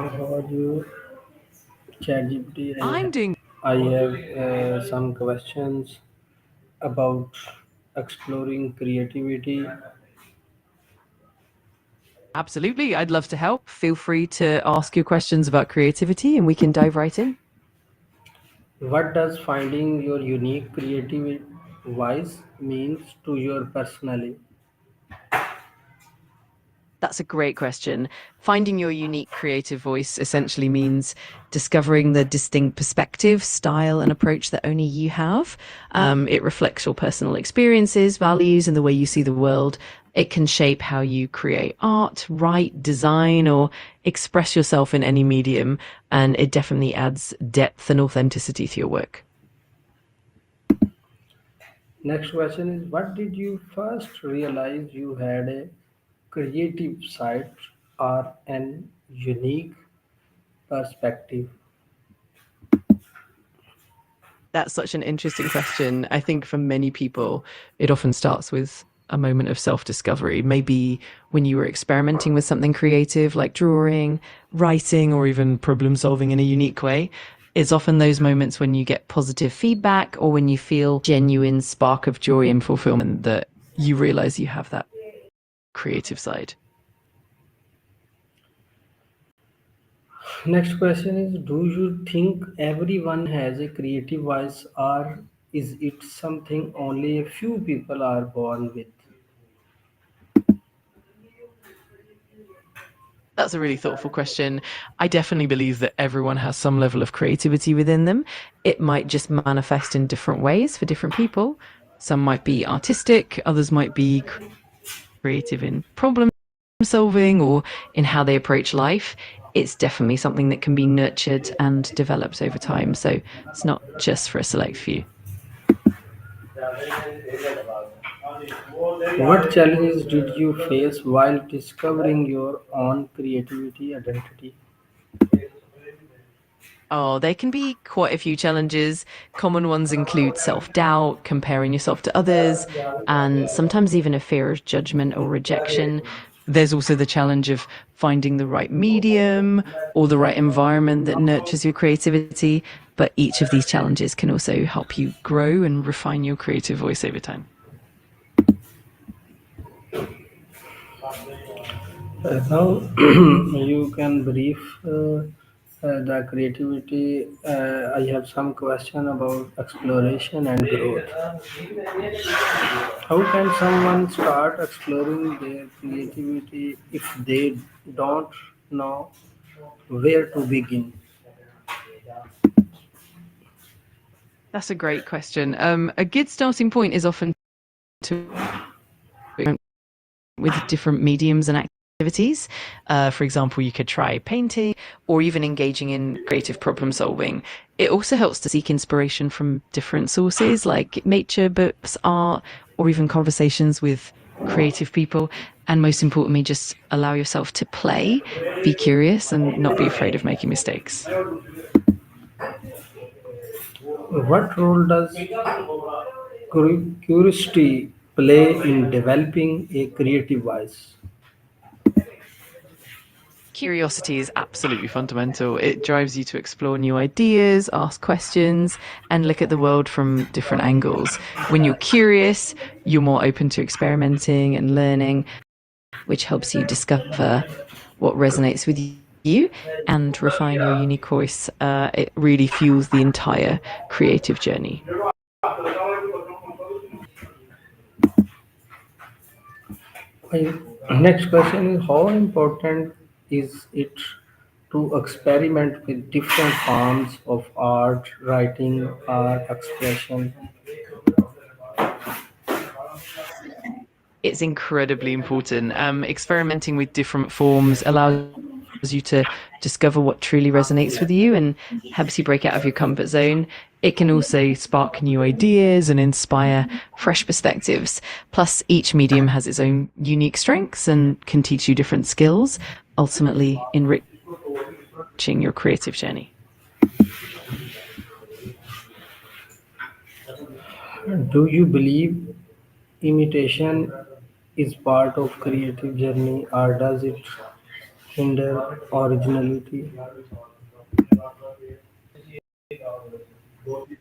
How are you, ChatGPT? I'm doing I have some questions about exploring creativity. absolutely. I'd love to help. Feel free to ask your questions about creativity and we can dive right in. What does finding your unique creative voice means to your personally? That's a great question. Finding your unique creative voice essentially means discovering the distinct perspective, style, and approach that only you have. It reflects your personal experiences, values, and the way you see the world. It can shape how you create art, write, design, or express yourself in any medium. And it definitely adds depth and authenticity to your work. Next question is, what did you first realize you had a creative side or an unique perspective? That's such an interesting question. I think for many people, it often starts with a moment of self discovery. Maybe when you were experimenting with something creative like drawing, writing, or even problem solving in a unique way. It's often those moments when you get positive feedback or when you feel genuine spark of joy and fulfillment that you realize you have that creative side. Next question is, do you think everyone has a creative voice or is it something only a few people are born with? That's a really thoughtful question. I definitely believe that everyone has some level of creativity within them. It might just manifest in different ways for different people. Some might be artistic, others might be creative in problem solving or in how they approach life. It's definitely something that can be nurtured and developed over time. So it's not just for a select few. What challenges did you face while discovering your own creativity identity? Oh, there can be quite a few challenges. Common ones include self doubt, comparing yourself to others, and sometimes even a fear of judgment or rejection. There's also the challenge of finding the right medium or the right environment that nurtures your creativity. But each of these challenges can also help you grow and refine your creative voice over time. Now you can brief the creativity. I have some question about exploration and growth. How can someone start exploring their creativity if they don't know where to begin? That's a great question. A good starting point is often to with different mediums and activities. For example, you could try painting or even engaging in creative problem solving. It also helps to seek inspiration from different sources like nature, books, art, or even conversations with creative people. And most importantly, just allow yourself to play, be curious, and not be afraid of making mistakes. What role does curiosity play in developing a creative voice? Curiosity is absolutely fundamental. It drives you to explore new ideas, ask questions, and look at the world from different angles. When you're curious, you're more open to experimenting and learning, which helps you discover what resonates with you and refine your unique voice. It really fuels the entire creative journey. My next question is, how important is it to experiment with different forms of art, writing, or expression? It's incredibly important. Experimenting with different forms allows you to discover what truly resonates with you and helps you break out of your comfort zone. It can also spark new ideas and inspire fresh perspectives. Plus, each medium has its own unique strengths and can teach you different skills, ultimately enriching your creative journey. Do you believe imitation is part of creative journey or does it hinder originality?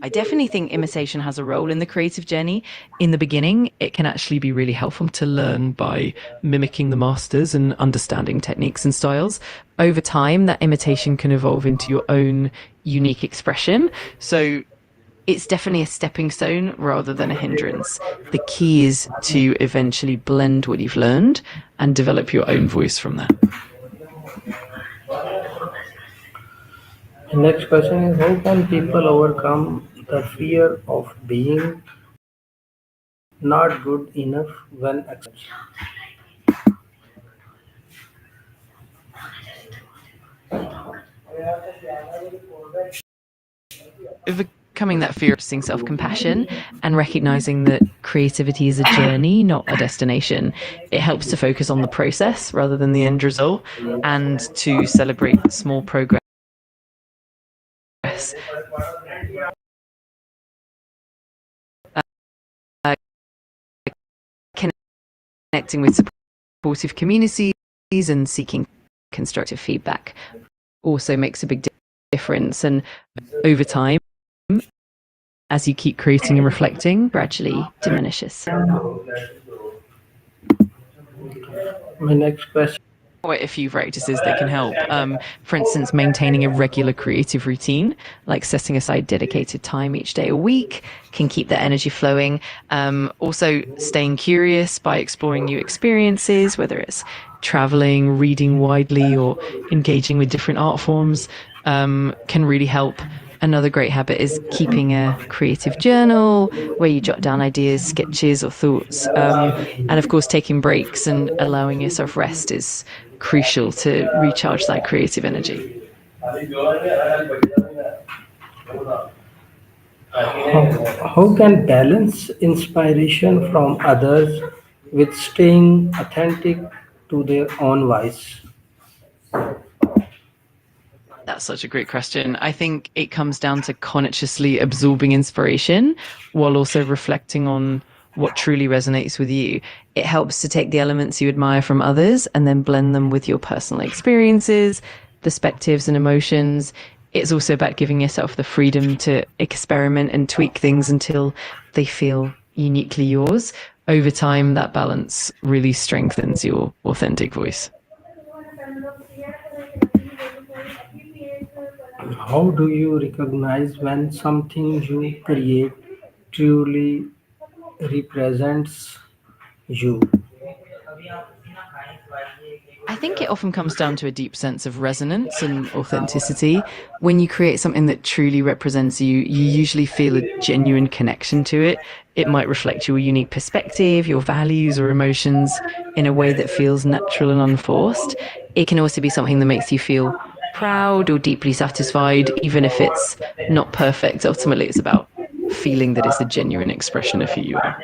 I definitely think imitation has a role in the creative journey. In the beginning, it can actually be really helpful to learn by mimicking the masters and understanding techniques and styles. Over time, that imitation can evolve into your own unique expression. So it's definitely a stepping stone rather than a hindrance. The key is to eventually blend what you've learned and develop your own voice from that. The next question is, how can people overcome the fear of being not good enough when accepted? Overcoming that fear of seeing self-compassion and recognizing that creativity is a journey, not a destination. It helps to focus on the process rather than the end result and to celebrate small progress. Uh, Connecting with supportive communities and seeking constructive feedback also makes a big difference. And over time, as you keep creating and reflecting, gradually diminishes. My next question. Quite a few practices that can help. For instance, maintaining a regular creative routine, like setting aside dedicated time each day a week, can keep that energy flowing. Also, staying curious by exploring new experiences, whether it's traveling, reading widely, or engaging with different art forms, can really help. Another great habit is keeping a creative journal where you jot down ideas, sketches, or thoughts. And of course, taking breaks and allowing yourself rest is crucial to recharge that creative energy. How can balance inspiration from others with staying authentic to their own voice? That's such a great question. I think it comes down to consciously absorbing inspiration while also reflecting on what truly resonates with you. It helps to take the elements you admire from others and then blend them with your personal experiences, perspectives, and emotions. It's also about giving yourself the freedom to experiment and tweak things until they feel uniquely yours. Over time, that balance really strengthens your authentic voice. How do you recognize when something you create truly represents you? I think it often comes down to a deep sense of resonance and authenticity. When you create something that truly represents you, you usually feel a genuine connection to it. It might reflect your unique perspective, your values, or emotions in a way that feels natural and unforced. It can also be something that makes you feel proud or deeply satisfied, even if it's not perfect. Ultimately, it's about feeling that it's a genuine expression of who you are.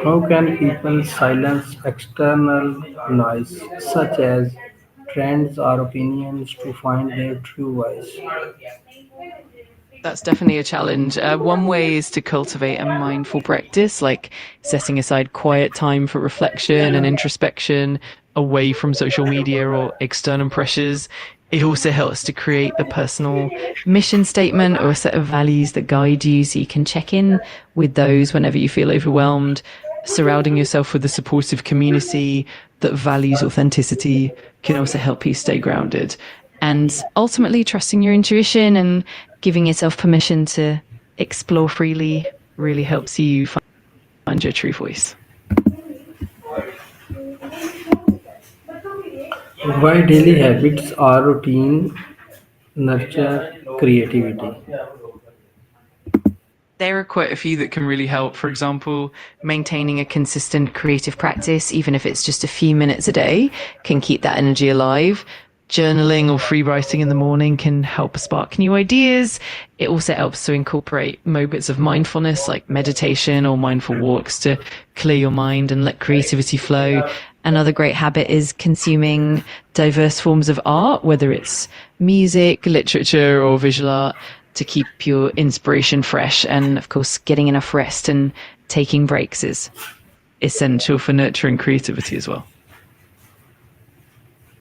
How can people silence external noise such as trends or opinions to find their true voice? That's definitely a challenge. One way is to cultivate a mindful practice, like setting aside quiet time for reflection and introspection away from social media or external pressures. It also helps to create a personal mission statement or a set of values that guide you so you can check in with those whenever you feel overwhelmed. Surrounding yourself with a supportive community that values authenticity can also help you stay grounded. And ultimately, trusting your intuition and giving yourself permission to explore freely really helps you find your true voice. Why daily habits or routine nurture creativity? There are quite a few that can really help. For example, maintaining a consistent creative practice, even if it's just a few minutes a day, can keep that energy alive. Journaling or free writing in the morning can help spark new ideas. It also helps to incorporate moments of mindfulness like meditation or mindful walks to clear your mind and let creativity flow. Another great habit is consuming diverse forms of art, whether it's music, literature, or visual art, to keep your inspiration fresh. And of course, getting enough rest and taking breaks is essential for nurturing creativity as well.